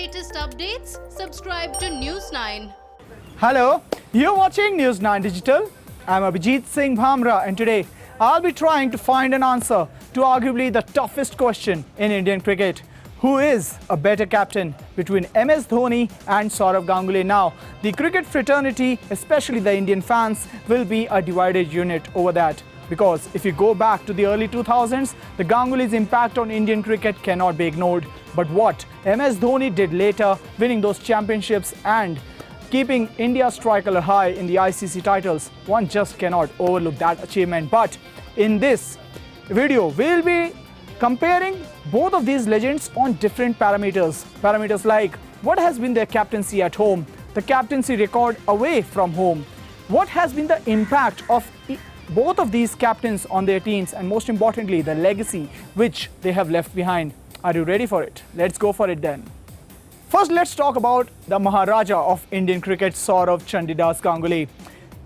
latest updates, subscribe to News 9. Hello, you're watching News 9 Digital. I'm Abhijit Singh Bhamra, and today I'll be trying to find an answer to arguably the toughest question in Indian cricket. Who is a better captain between MS Dhoni and Sourav Ganguly? Now, the cricket fraternity, especially the Indian fans, will be a divided unit over that. Because if you go back to the early 2000s, the Ganguly's impact on Indian cricket cannot be ignored. But what MS Dhoni did later, winning those championships and keeping India's tricolor high in the ICC titles, one just cannot overlook that achievement. But in this video, we'll be comparing both of these legends on different parameters. Parameters like what has been their captaincy at home, the captaincy record away from home, what has been the impact of both of these captains on their teams, and most importantly, the legacy which they have left behind. Are you ready for it? Let's go for it then. First, let's talk about the Maharaja of Indian cricket, Sourav Chandidas Ganguly.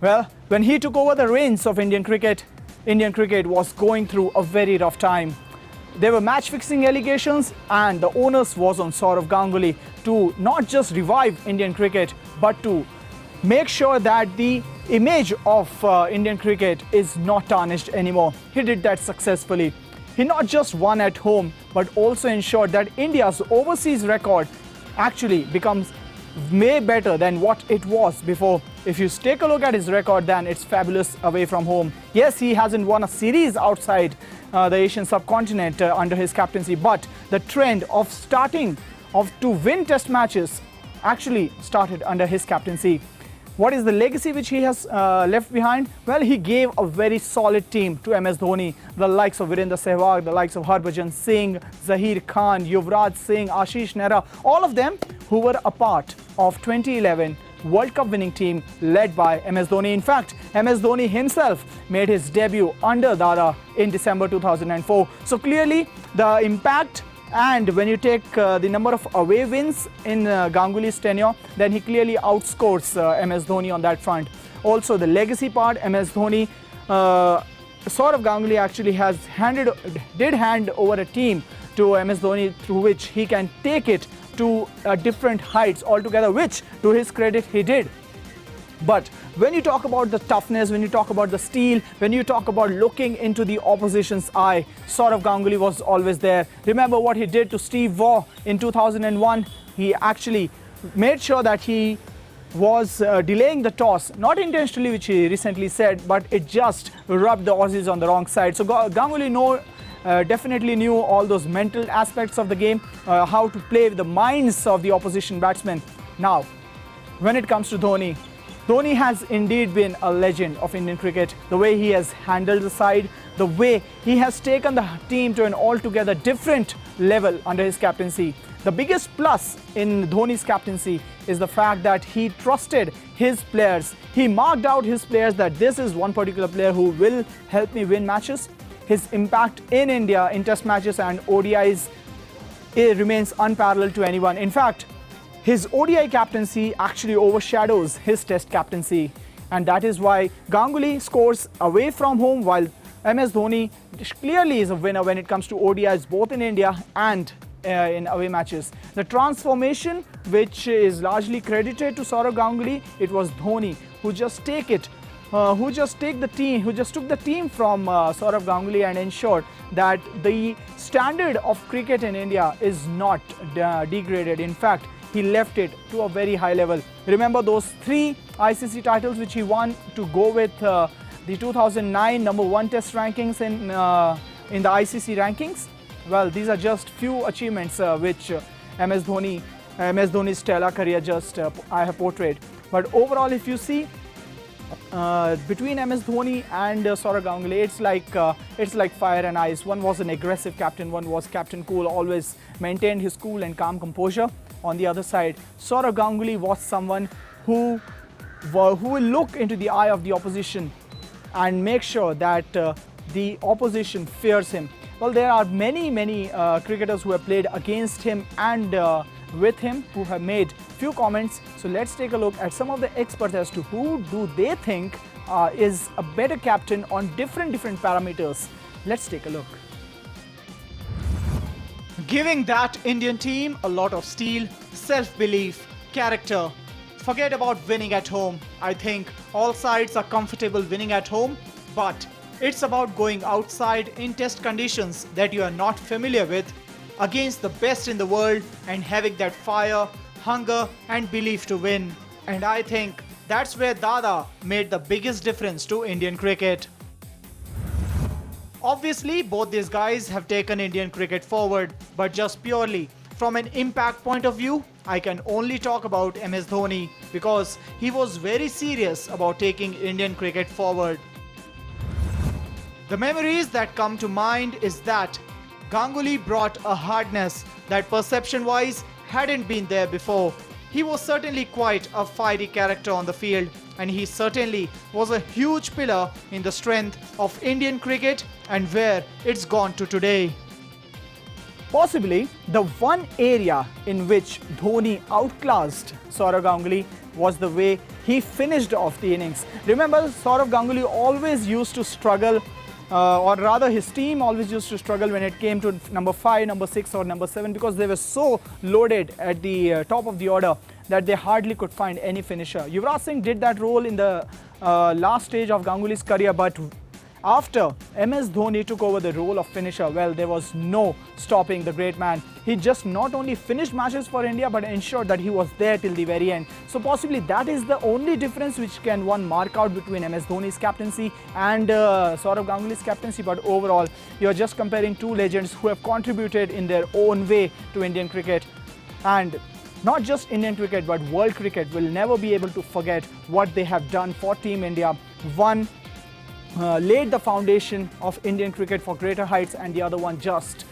Well, when he took over the reins of Indian cricket was going through a very rough time. There were match-fixing allegations, and the onus was on Sourav Ganguly to not just revive Indian cricket, but to make sure that the image of Indian cricket is not tarnished anymore. He did that successfully. He not just won at home, but also ensured that India's overseas record actually becomes way better than what it was before. If you take a look at his record, then it's fabulous away from home. Yes, he hasn't won a series outside the Asian subcontinent under his captaincy, but the trend of to win test matches actually started under his captaincy. What is the legacy which he has left behind? Well, he gave a very solid team to MS Dhoni, the likes of Virendra Sehwag, the likes of Harbhajan Singh, Zaheer Khan, Yuvraj Singh, Ashish Nehra, all of them who were a part of 2011 World Cup winning team led by MS Dhoni. In fact, MS Dhoni himself made his debut under Dada in December 2004. So clearly the impact, and when you take the number of away wins in Ganguly's tenure, then he clearly outscores MS Dhoni on that front. Also the legacy part, MS Dhoni, Sourav Ganguly actually did hand over a team to MS Dhoni through which he can take it to different heights altogether, which to his credit he did. But when you talk about the toughness, when you talk about the steel, when you talk about looking into the opposition's eye, Sourav Ganguly was always there. Remember what he did to Steve Waugh in 2001? He actually made sure that he was delaying the toss, not intentionally, which he recently said, but it just rubbed the Aussies on the wrong side. So Ganguly definitely knew all those mental aspects of the game, how to play with the minds of the opposition batsmen. Now, when it comes to Dhoni, Dhoni has indeed been a legend of Indian cricket. The way he has handled the side, the way he has taken the team to an altogether different level under his captaincy. The biggest plus in Dhoni's captaincy is the fact that he trusted his players. He marked out his players that this is one particular player who will help me win matches. His impact in India in test matches and ODIs remains unparalleled to anyone. In fact, his ODI captaincy actually overshadows his test captaincy, and that is why Ganguly scores away from home, while MS Dhoni clearly is a winner when it comes to ODIs both in India and in away matches. The transformation which is largely credited to Sourav Ganguly, it was Dhoni who just took the team from Sourav Ganguly and ensured that the standard of cricket in India is not degraded. In fact, he left it to a very high level. Remember those 3 ICC titles which he won to go with the 2009 #1 test rankings in the ICC rankings? Well, these are just few achievements which MS Dhoni's stellar career I have portrayed. But overall, if you see, between MS Dhoni and Sourav Ganguly, it's like fire and ice. One was an aggressive captain, one was Captain Cool, always maintained his cool and calm composure. On the other side, Sourav Ganguly was someone who will look into the eye of the opposition and make sure that the opposition fears him. Well, there are many cricketers who have played against him and with him who have made few comments. So let's take a look at some of the experts as to who do they think is a better captain on different parameters. Let's take a look. giving that Indian team a lot of steel, self-belief, character. Forget about winning at home. I think all sides are comfortable winning at home, but it's about going outside in test conditions that you are not familiar with against the best in the world and having that fire, hunger and belief to win. And I think that's where Dada made the biggest difference to Indian cricket. Obviously, both these guys have taken Indian cricket forward, but just purely from an impact point of view, I can only talk about MS Dhoni because he was very serious about taking Indian cricket forward. The memories that come to mind is that Ganguly brought a hardness that perception-wise hadn't been there before. He was certainly quite a fiery character on the field, and he certainly was a huge pillar in the strength of Indian cricket and where it's gone to today. Possibly the one area in which Dhoni outclassed Sourav Ganguly was the way he finished off the innings. Remember, Sourav Ganguly always used to struggle, or rather his team always used to struggle when it came to number 5, number 6 or number 7 because they were so loaded at the top of the order that they hardly could find any finisher. Yuvraj Singh did that role in the last stage of Ganguly's career, but after MS Dhoni took over the role of finisher, well, there was no stopping the great man. He just not only finished matches for India but ensured that he was there till the very end. So possibly that is the only difference which can one mark out between MS Dhoni's captaincy and Sourav Ganguly's captaincy. But overall, you are just comparing two legends who have contributed in their own way to Indian cricket. And not just Indian cricket but world cricket will never be able to forget what they have done for Team India. One laid the foundation of Indian cricket for greater heights and the other one just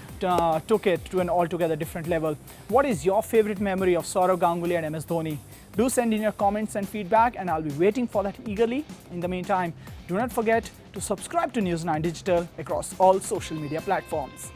took it to an altogether different level. What is your favorite memory of Sourav Ganguly and MS Dhoni? Do send in your comments and feedback and I'll be waiting for that eagerly. In the meantime, do not forget to subscribe to News 9 Digital across all social media platforms.